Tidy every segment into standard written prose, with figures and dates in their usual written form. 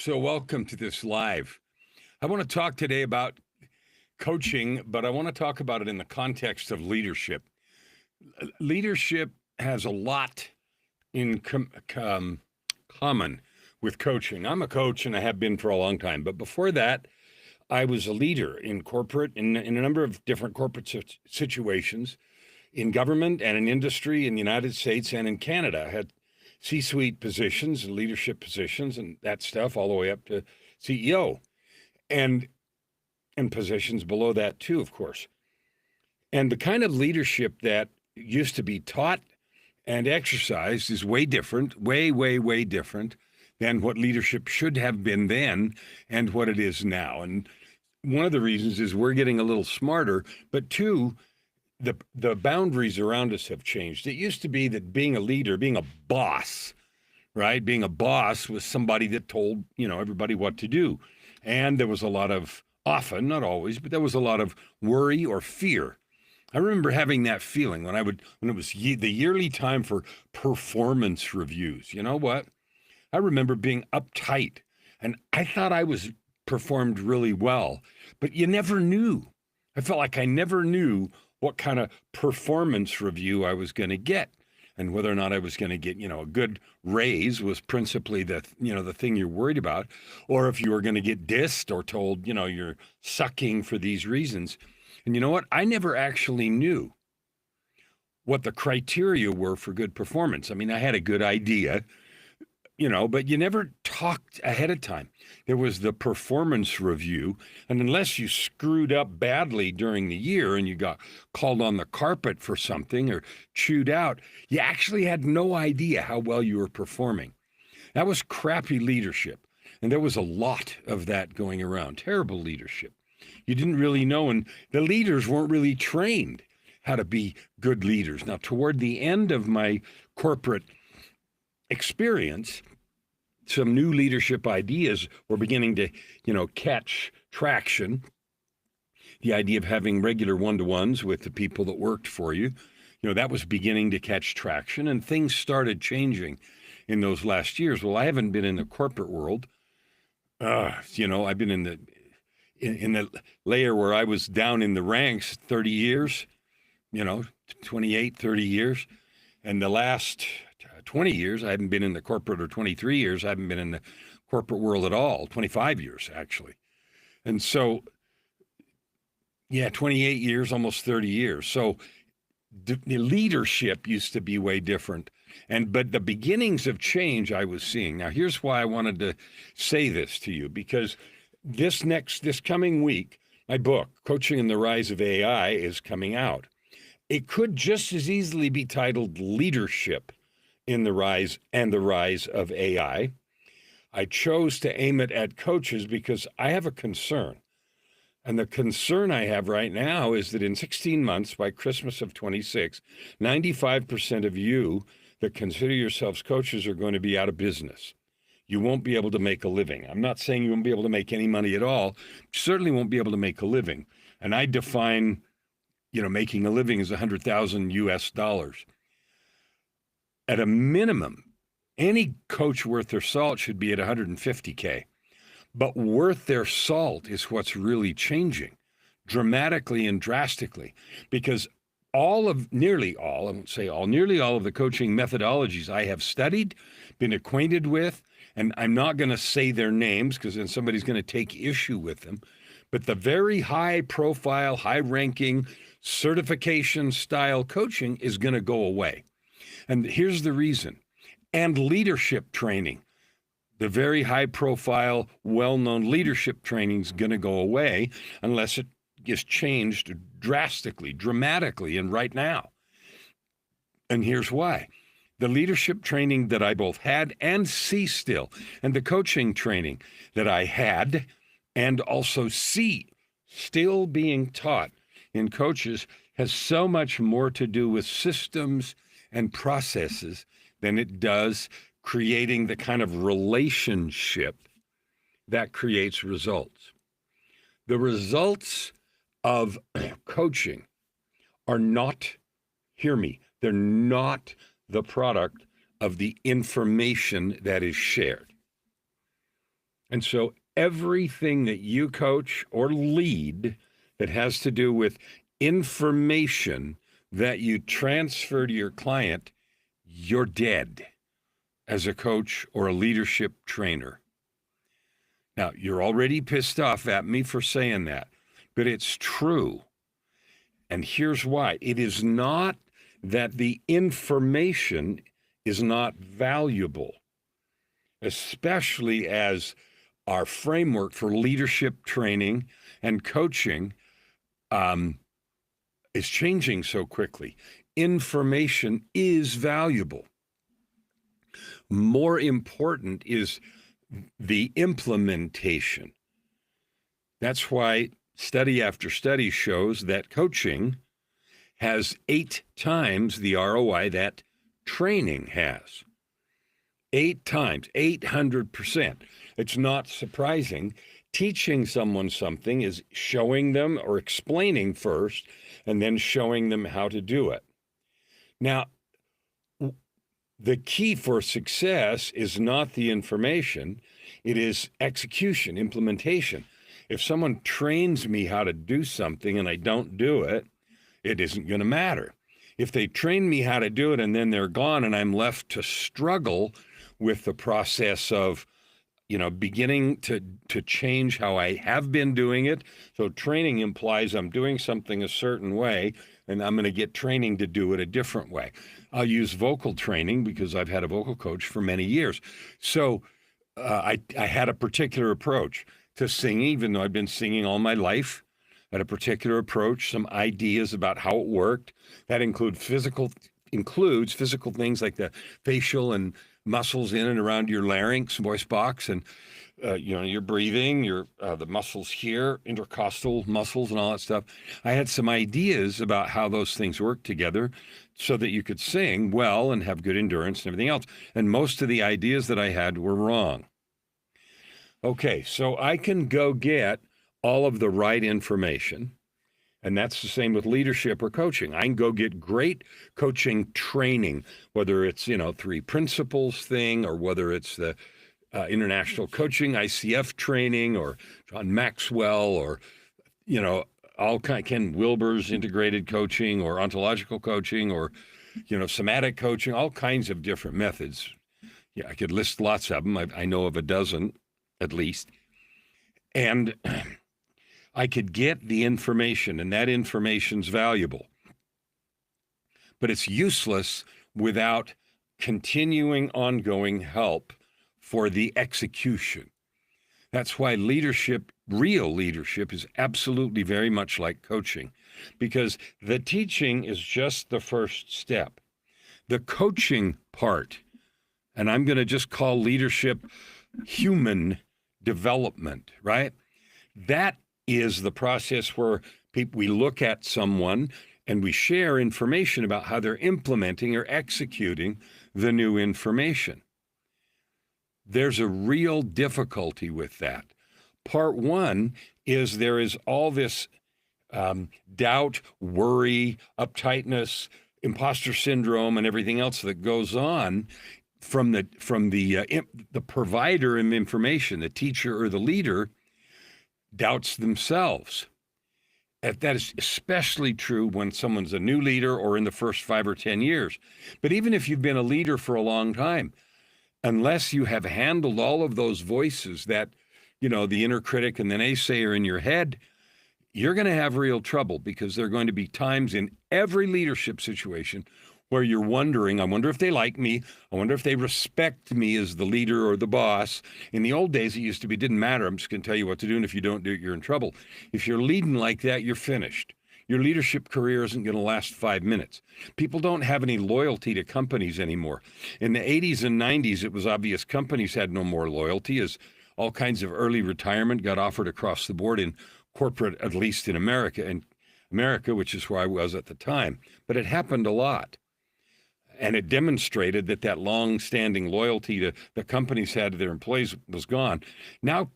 So, welcome to this live. I want to talk today about coaching, but I want to talk about it in the context of leadership. Leadership has a lot in common with coaching. I'm a coach and I have been for a long time, but before that, I was a leader in corporate, in a number of different corporate situations, in government and in industry in the United States and in Canada. I had C-suite positions and leadership positions and that stuff all the way up to CEO and positions below that too, of course. And the kind of leadership that used to be taught and exercised is way different, way different than what leadership should have been then and what it is now. And one of the reasons is we're getting a little smarter, but two, the boundaries around us have changed. It used to be that being a leader, being a boss, right? Being a boss was somebody that told, everybody what to do. And there was a lot of, often, not always, but there was a lot of worry or fear. I remember having that feeling when it was the yearly time for performance reviews. You know what? I remember being uptight and I thought I was performed really well, but you never knew. I felt like I never knew what kind of performance review I was going to get, and whether or not I was going to get, a good raise was principally the thing you're worried about, or if you were going to get dissed or told, you're sucking for these reasons. And you know what? I never actually knew what the criteria were for good performance. I mean, I had a good idea, but you never talked ahead of time. There was the performance review, and unless you screwed up badly during the year and you got called on the carpet for something or chewed out, you actually had no idea how well you were performing. That was crappy leadership, and there was a lot of that going around. Terrible leadership. You didn't really know, and the leaders weren't really trained how to be good leaders. Now, toward the end of my corporate experience, some new leadership ideas were beginning to, catch traction. The idea of having regular one-to-ones with the people that worked for you, that was beginning to catch traction, and things started changing in those last years. Well, I haven't been in the corporate world. I've been in the layer where I was down in the ranks 30 years, 28, 30 years. And the last 20 years, I haven't been in the corporate, or 23 years, I haven't been in the corporate world at all, 25 years, actually. And so, 28 years, almost 30 years. So the leadership used to be way different. But the beginnings of change I was seeing. Now, here's why I wanted to say this to you, because this coming week, my book, Coaching and the Rise of AI, is coming out. It could just as easily be titled Leadership in the Rise of AI. I chose to aim it at coaches because I have a concern. And the concern I have right now is that in 16 months, by Christmas of 26, 95% of you that consider yourselves coaches are going to be out of business. You won't be able to make a living. I'm not saying you won't be able to make any money at all. You certainly won't be able to make a living. And I define, making a living as 100,000 US dollars. At a minimum, any coach worth their salt should be at 150K. But worth their salt is what's really changing dramatically and drastically, because nearly all of the coaching methodologies I have studied, been acquainted with, and I'm not going to say their names because then somebody's going to take issue with them, but the very high profile, high ranking certification style coaching is going to go away. And here's the reason. And leadership training, the very high profile, well-known leadership training is going to go away unless it is changed drastically, dramatically, and right now. And here's why. The leadership training that I both had and see still, and the coaching training that I had and also see still being taught in coaches has so much more to do with systems and processes than it does creating the kind of relationship that creates results. The results of coaching are not, hear me, they're not the product of the information that is shared. And so everything that you coach or lead that has to do with information that you transfer to your client, you're dead as a coach or a leadership trainer. Now, you're already pissed off at me for saying that, but it's true. And here's why. It is not that the information is not valuable, especially as our framework for leadership training and coaching is changing so quickly. Information is valuable. More important is the implementation. That's why study after study shows that coaching has 8 times the ROI that training has. 8 times, 800%. It's not surprising. Teaching someone something is showing them or explaining first, and then showing them how to do it. Now, the key for success is not the information, it is execution, implementation. If someone trains me how to do something and I don't do it, it isn't going to matter. If they train me how to do it and then they're gone and I'm left to struggle with the process of, beginning to change how I have been doing it. So training implies I'm doing something a certain way, and I'm going to get training to do it a different way. I'll use vocal training because I've had a vocal coach for many years. So I had a particular approach to singing, even though I've been singing all my life. I had a particular approach, some ideas about how it worked. That includes physical things like the facial and muscles in and around your larynx, voice box, and your breathing, your the muscles here, intercostal muscles, and all that stuff. I had some ideas about how those things work together, so that you could sing well and have good endurance and everything else. And most of the ideas that I had were wrong. Okay, so I can go get all of the right information. And that's the same with leadership or coaching. I can go get great coaching training, whether it's, 3 principles thing, or whether it's the international coaching, ICF training, or John Maxwell, or, all kind, Ken Wilber's integrated coaching, or ontological coaching, or, somatic coaching, all kinds of different methods. Yeah, I could list lots of them. I know of a dozen at least. And I could get the information, and that information's valuable. But it's useless without continuing, ongoing help for the execution. That's why leadership, real leadership, is absolutely very much like coaching, because the teaching is just the first step. The coaching part, and I'm going to just call leadership human development, right? That is the process where we look at someone and we share information about how they're implementing or executing the new information. There's a real difficulty with that. Part 1 is there is all this doubt, worry, uptightness, imposter syndrome, and everything else that goes on from the provider of information, the teacher or the leader, doubts themselves. That is especially true when someone's a new leader or in the first 5 or 10 years. But even if you've been a leader for a long time, unless you have handled all of those voices that, the inner critic and the naysayer in your head, you're going to have real trouble, because there are going to be times in every leadership situation where you're wondering, I wonder if they like me. I wonder if they respect me as the leader or the boss. In the old days, it used to be, didn't matter. I'm just going to tell you what to do. And if you don't do it, you're in trouble. If you're leading like that, you're finished. Your leadership career isn't going to last 5 minutes. People don't have any loyalty to companies anymore. In the 80s and 90s, it was obvious companies had no more loyalty, as all kinds of early retirement got offered across the board in corporate, at least in America, which is where I was at the time. But it happened a lot. And it demonstrated that long-standing loyalty to the companies had to their employees was gone. Now,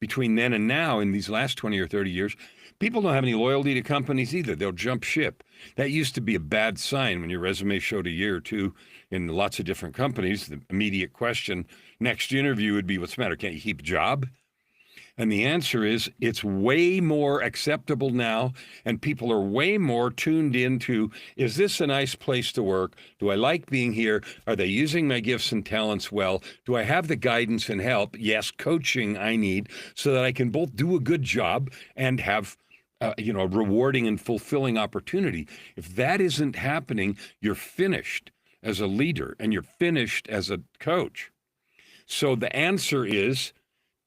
between then and now, in these last 20 or 30 years, people don't have any loyalty to companies either. They'll jump ship. That used to be a bad sign when your resume showed a year or two in lots of different companies. The immediate question, next interview would be, what's the matter? Can't you keep a job? And the answer is it's way more acceptable now, and people are way more tuned into, is this a nice place to work? Do I like being here? Are they using my gifts and talents well? Do I have the guidance and help? Yes, coaching I need so that I can both do a good job and have a rewarding and fulfilling opportunity. If that isn't happening, you're finished as a leader and you're finished as a coach. So the answer is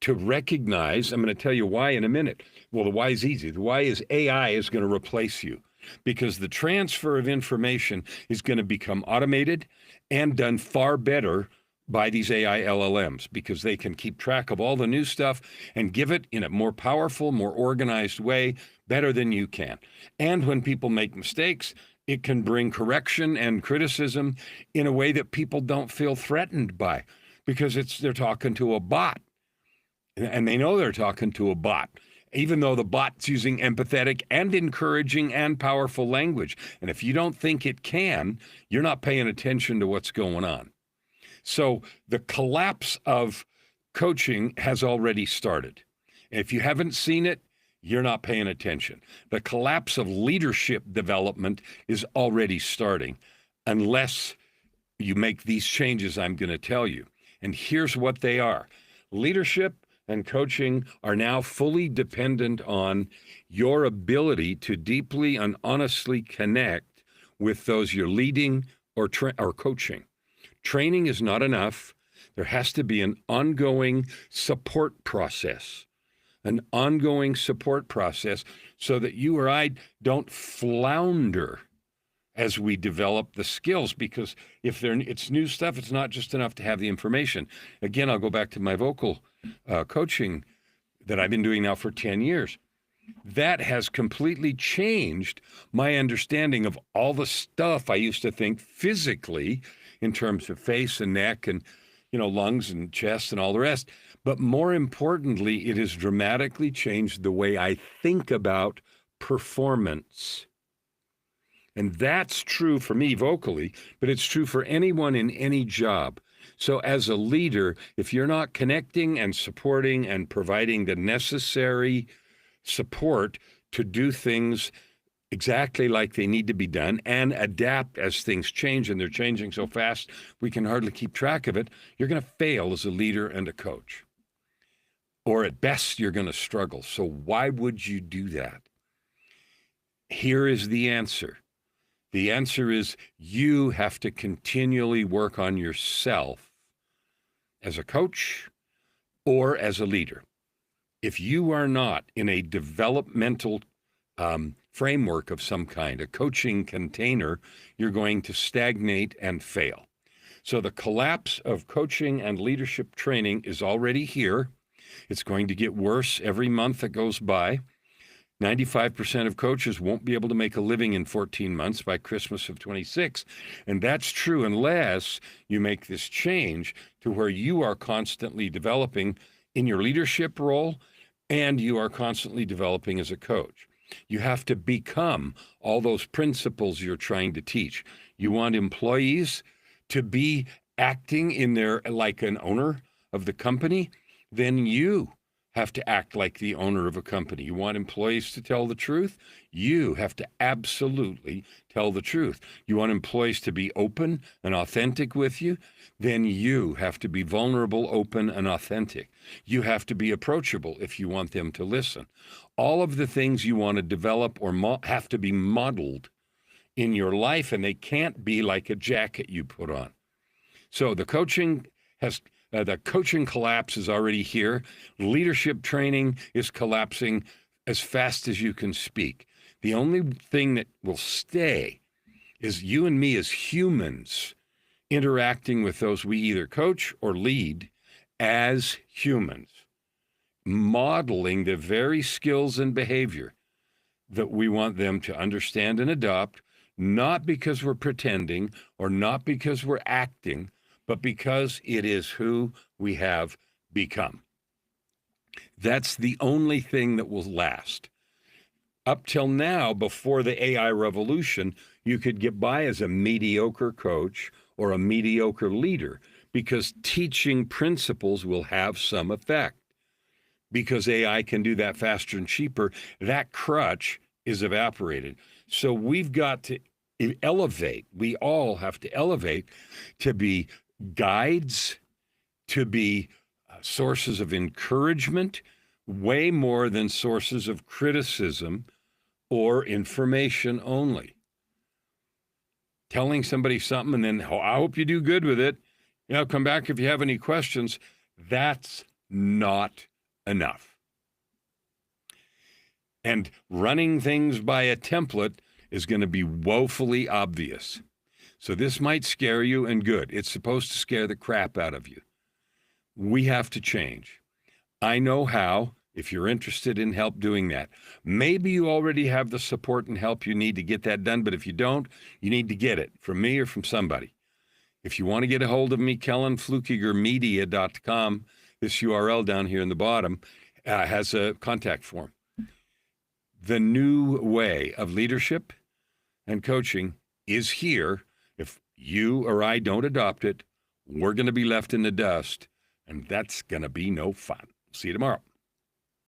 to recognize, I'm going to tell you why in a minute. Well, the why is easy. The why is AI is going to replace you because the transfer of information is going to become automated and done far better by these AI LLMs because they can keep track of all the new stuff and give it in a more powerful, more organized way, better than you can. And when people make mistakes, it can bring correction and criticism in a way that people don't feel threatened by because they're talking to a bot. And they know they're talking to a bot, even though the bot's using empathetic and encouraging and powerful language. And if you don't think it can, you're not paying attention to what's going on. So the collapse of coaching has already started. If you haven't seen it, you're not paying attention. The collapse of leadership development is already starting unless you make these changes I'm going to tell you. And here's what they are. Leadership and coaching are now fully dependent on your ability to deeply and honestly connect with those you're leading or coaching. Training is not enough. There has to be an ongoing support process, so that you or I don't flounder as we develop the skills, because if it's new stuff, it's not just enough to have the information. Again, I'll go back to my vocal coaching that I've been doing now for 10 years. That has completely changed my understanding of all the stuff I used to think physically in terms of face and neck and, lungs and chest and all the rest. But more importantly, it has dramatically changed the way I think about performance. And that's true for me vocally, but it's true for anyone in any job. So as a leader, if you're not connecting and supporting and providing the necessary support to do things exactly like they need to be done and adapt as things change, and they're changing so fast we can hardly keep track of it, you're going to fail as a leader and a coach. Or at best, you're going to struggle. So why would you do that? Here is the answer. The answer is you have to continually work on yourself as a coach or as a leader. If you are not in a developmental framework of some kind, a coaching container, you're going to stagnate and fail. So the collapse of coaching and leadership training is already here. It's going to get worse every month that goes by. 95% of coaches won't be able to make a living in 14 months by Christmas of 26. And that's true unless you make this change to where you are constantly developing in your leadership role and you are constantly developing as a coach. You have to become all those principles you're trying to teach. You want employees to be acting in their like an owner of the company, then you have to act like the owner of a company. You want employees to tell the truth? You have to absolutely tell the truth. You want employees to be open and authentic with you? Then you have to be vulnerable, open, and authentic. You have to be approachable if you want them to listen. All of the things you want to develop or have to be modeled in your life, and they can't be like a jacket you put on. So the coaching collapse is already here. Leadership training is collapsing as fast as you can speak. The only thing that will stay is you and me as humans interacting with those we either coach or lead as humans, modeling the very skills and behavior that we want them to understand and adopt, not because we're pretending or not because we're acting, but because it is who we have become. That's the only thing that will last. Up till now, before the AI revolution, you could get by as a mediocre coach or a mediocre leader. because teaching principles will have some effect. Because AI can do that faster and cheaper, that crutch is evaporated. So we've got to elevate. We all have to elevate to be guides, to be sources of encouragement, way more than sources of criticism or information only. Telling somebody something and then, oh, I hope you do good with it. Come back if you have any questions. That's not enough. And running things by a template is going to be woefully obvious. So this might scare you, and good. It's supposed to scare the crap out of you. We have to change. I know how, if you're interested in help doing that. Maybe you already have the support and help you need to get that done, but if you don't, you need to get it from me or from somebody. If you want to get a hold of me, KellenFlukigerMedia.com, this URL down here in the bottom has a contact form. The new way of leadership and coaching is here. If you or I don't adopt it, we're going to be left in the dust, and that's going to be no fun. See you tomorrow.